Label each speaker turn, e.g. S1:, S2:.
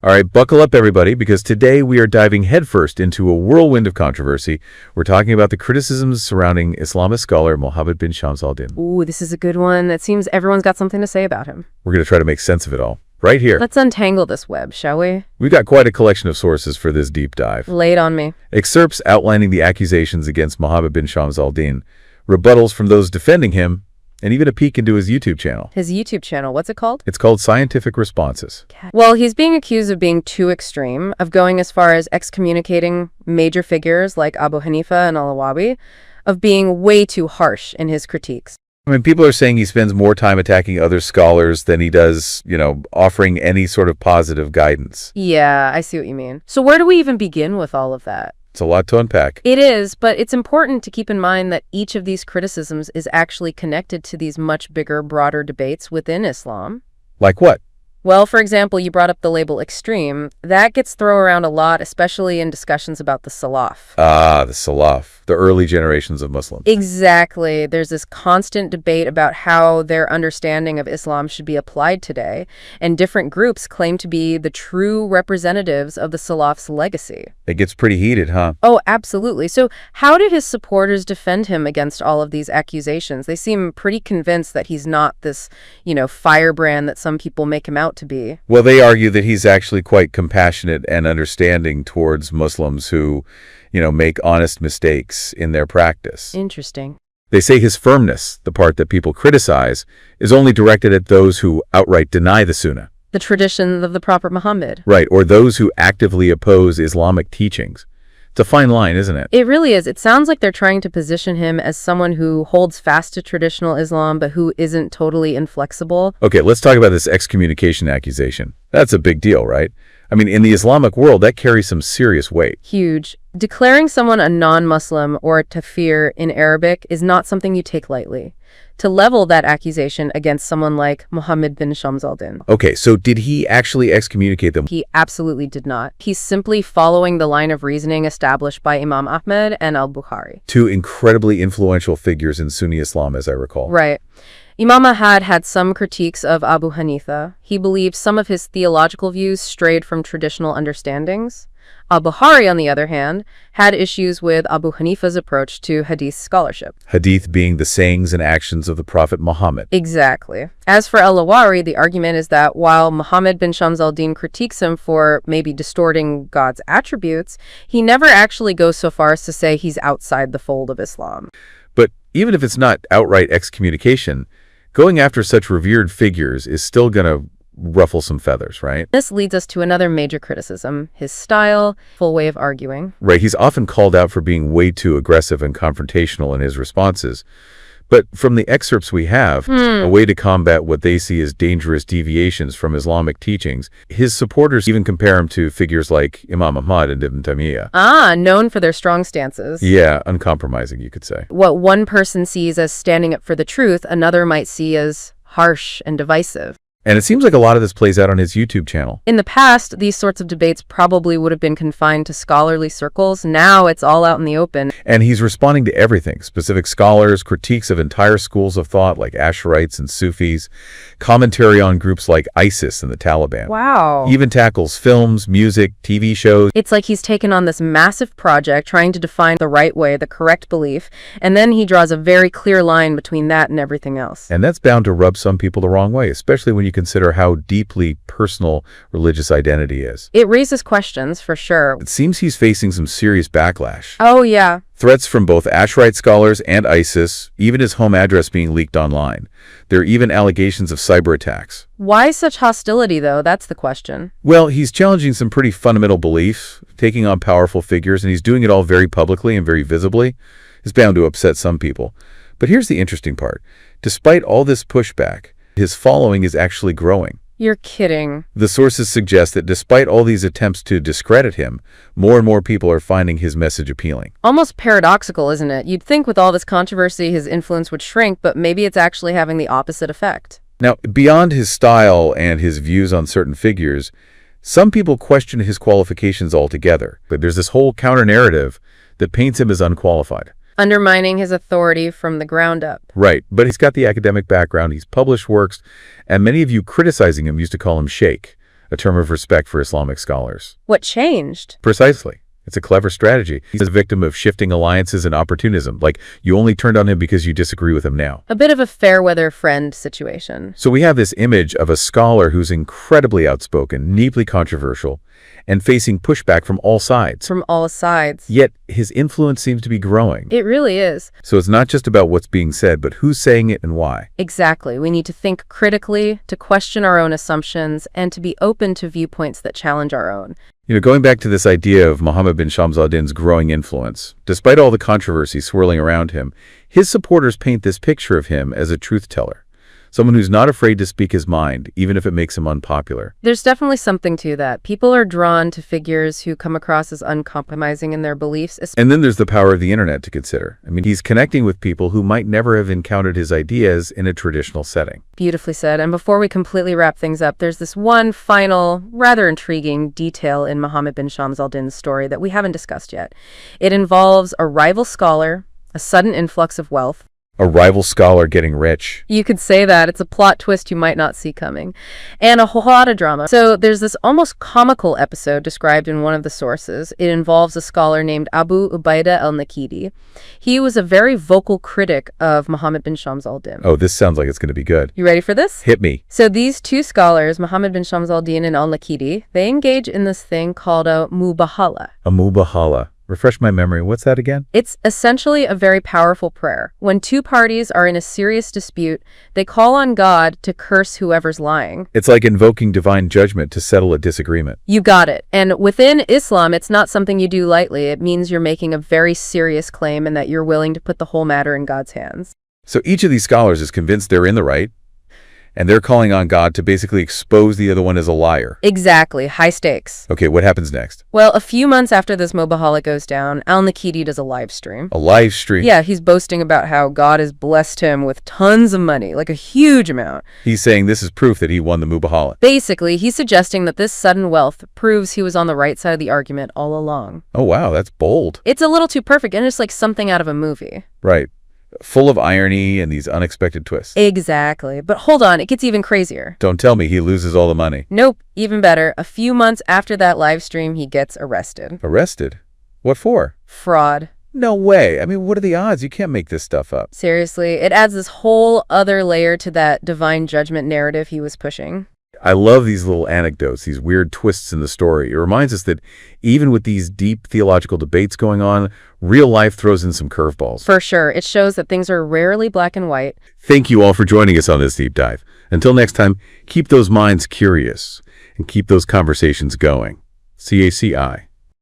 S1: All right, buckle up, everybody, because today we are diving headfirst into a whirlwind of controversy. We're talking about the criticisms surrounding Islamist scholar Mohammed bin Shams al-Din.
S2: Ooh, this is a good one. It seems everyone's got something to say about him.
S1: We're going to try to make sense of it all, right here.
S2: Let's untangle this web, shall we?
S1: We've got quite a collection of sources for this deep dive.
S2: Lay it on me.
S1: Excerpts outlining the accusations against Mohammed bin Shams al-Din, rebuttals from those defending him, and even a peek into his YouTube channel.
S2: His YouTube channel, what's it called?
S1: It's called Scientific Responses.
S2: Well, he's being accused of being too extreme, of going as far as excommunicating major figures like Abu Hanifa and al-Awawi, of being way too harsh in his critiques.
S1: I mean, people are saying he spends more time attacking other scholars than he does, offering any sort of positive guidance.
S2: Yeah, I see what you mean. So where do we even begin with all of that?
S1: It's a lot to unpack.
S2: It is, but it's important to keep in mind that each of these criticisms is actually connected to these much bigger, broader debates within Islam.
S1: Like what?
S2: Well, for example, you brought up the label extreme. That gets thrown around a lot, especially in discussions about the Salaf.
S1: Ah, the Salaf, the early generations of Muslims.
S2: Exactly. There's this constant debate about how their understanding of Islam should be applied today, and different groups claim to be the true representatives of the Salaf's legacy.
S1: It gets pretty heated, huh?
S2: Oh, absolutely. So how did his supporters defend him against all of these accusations? They seem pretty convinced that he's not this, firebrand that some people make him out to be.
S1: Well, they argue that he's actually quite compassionate and understanding towards Muslims who, make honest mistakes in their practice.
S2: Interesting.
S1: They say his firmness, the part that people criticize, is only directed at those who outright deny the Sunnah.
S2: The tradition of the Prophet Muhammad.
S1: Right, or those who actively oppose Islamic teachings. It's a fine line, isn't it?
S2: It really is. It sounds like they're trying to position him as someone who holds fast to traditional Islam, but who isn't totally inflexible.
S1: Okay, let's talk about this excommunication accusation. That's a big deal, right? I mean, in the Islamic world, that carries some serious weight.
S2: Huge. Declaring someone a non-Muslim or a kafir in Arabic is not something you take lightly. To level that accusation against someone like Mohammed bin Shams al-Din.
S1: Okay, so did he actually excommunicate them?
S2: He absolutely did not. He's simply following the line of reasoning established by Imam Ahmed and al-Bukhari.
S1: Two incredibly influential figures in Sunni Islam, as I recall.
S2: Right. Imam Ahmad had some critiques of Abu Hanifa. He believed some of his theological views strayed from traditional understandings. Al-Bukhari, on the other hand, had issues with Abu Hanifa's approach to hadith scholarship.
S1: Hadith being the sayings and actions of the Prophet Muhammad.
S2: Exactly. As for al-Awari, the argument is that while Mohammed bin Shams al-Din critiques him for maybe distorting God's attributes, he never actually goes so far as to say he's outside the fold of Islam.
S1: But even if it's not outright excommunication, going after such revered figures is still going to ruffle some feathers, right?
S2: This leads us to another major criticism, his style, full way of arguing.
S1: Right, he's often called out for being way too aggressive and confrontational in his responses. But from the excerpts we have, a way to combat what they see as dangerous deviations from Islamic teachings, his supporters even compare him to figures like Imam Ahmad and Ibn Taymiyyah.
S2: Ah, known for their strong stances.
S1: Yeah, uncompromising, you could say.
S2: What one person sees as standing up for the truth, another might see as harsh and divisive.
S1: And it seems like a lot of this plays out on his YouTube channel.
S2: In the past, these sorts of debates probably would have been confined to scholarly circles. Now it's all out in the open.
S1: And he's responding to everything: specific scholars, critiques of entire schools of thought like Ash'arites and Sufis, commentary on groups like ISIS and the Taliban.
S2: Wow.
S1: Even tackles films, music, TV shows.
S2: It's like he's taken on this massive project trying to define the right way, the correct belief, and then he draws a very clear line between that and everything else.
S1: And that's bound to rub some people the wrong way, especially when you consider how deeply personal religious identity is.
S2: It raises questions, for sure.
S1: It seems he's facing some serious backlash.
S2: Oh, yeah.
S1: Threats from both Ash'arite scholars and ISIS, even his home address being leaked online. There are even allegations of cyber attacks.
S2: Why such hostility, though? That's the question.
S1: Well, he's challenging some pretty fundamental beliefs, taking on powerful figures, and he's doing it all very publicly and very visibly. It's bound to upset some people. But here's the interesting part. Despite all this pushback, his following is actually growing.
S2: You're kidding.
S1: The sources suggest that despite all these attempts to discredit him, more and more people are finding his message appealing.
S2: Almost paradoxical, isn't it? You'd think with all this controversy his influence would shrink, but maybe it's actually having the opposite effect.
S1: Now, beyond his style and his views on certain figures, some people question his qualifications altogether. But there's this whole counter-narrative that paints him as unqualified.
S2: Undermining his authority from the ground up.
S1: Right, but he's got the academic background, he's published works, and many of you criticizing him used to call him Sheikh. a term of respect for Islamic scholars.
S2: What changed?
S1: Precisely. It's a clever strategy. He's a victim of shifting alliances and opportunism, like you only turned on him because you disagree with him now.
S2: A bit of a fair-weather friend situation.
S1: So we have this image of a scholar who's incredibly outspoken, deeply controversial, and facing pushback from all sides.
S2: From all sides.
S1: Yet his influence seems to be growing.
S2: It really is.
S1: So it's not just about what's being said, but who's saying it and why.
S2: Exactly. We need to think critically, to question our own assumptions, and to be open to viewpoints that challenge our own.
S1: Going back to this idea of Muhammad bin Shams al-Din's growing influence, despite all the controversy swirling around him, his supporters paint this picture of him as a truth teller. Someone who's not afraid to speak his mind, even if it makes him unpopular.
S2: There's definitely something to that. People are drawn to figures who come across as uncompromising in their beliefs.
S1: And then there's the power of the internet to consider. He's connecting with people who might never have encountered his ideas in a traditional setting.
S2: Beautifully said. And before we completely wrap things up, there's this one final, rather intriguing detail in Muhammad bin Shams al-Din's story that we haven't discussed yet. It involves a rival scholar, a sudden influx of wealth.
S1: A rival scholar getting rich.
S2: You could say that. It's a plot twist you might not see coming. And a whole lot of drama. So there's this almost comical episode described in one of the sources. It involves a scholar named Abu Ubaidah al-Nakidi. He was a very vocal critic of Muhammad bin Shams al-Din.
S1: Oh, this sounds like it's going to be good.
S2: You ready for this?
S1: Hit me.
S2: So these two scholars, Muhammad bin Shams al-Din and al-Nakidi, they engage in this thing called a mubahala.
S1: A mubahala. Refresh my memory. What's that again?
S2: It's essentially a very powerful prayer. When two parties are in a serious dispute, they call on God to curse whoever's lying.
S1: It's like invoking divine judgment to settle a disagreement.
S2: You got it. And within Islam, it's not something you do lightly. It means you're making a very serious claim and that you're willing to put the whole matter in God's hands.
S1: So each of these scholars is convinced they're in the right, and they're calling on God to basically expose the other one as a liar.
S2: Exactly. High stakes.
S1: Okay, what happens next?
S2: Well, a few months after this mubahala goes down, al-Nakidi does a live stream.
S1: A live stream?
S2: Yeah, he's boasting about how God has blessed him with tons of money, like a huge amount.
S1: He's saying this is proof that he won the mubahala.
S2: Basically, he's suggesting that this sudden wealth proves he was on the right side of the argument all along.
S1: Oh, wow, that's bold.
S2: It's a little too perfect, and it's like something out of a movie.
S1: Right. Full of irony and these unexpected twists.
S2: Exactly. But hold on, it gets even crazier.
S1: Don't tell me he loses all the money.
S2: Nope. Even better. A few months after that live stream, he gets arrested.
S1: Arrested? What for?
S2: Fraud.
S1: No way. What are the odds? You can't make this stuff up.
S2: Seriously, it adds this whole other layer to that divine judgment narrative he was pushing.
S1: I love these little anecdotes, these weird twists in the story. It reminds us that even with these deep theological debates going on, real life throws in some curveballs.
S2: For sure. It shows that things are rarely black and white.
S1: Thank you all for joining us on this deep dive. Until next time, keep those minds curious and keep those conversations going. CACI.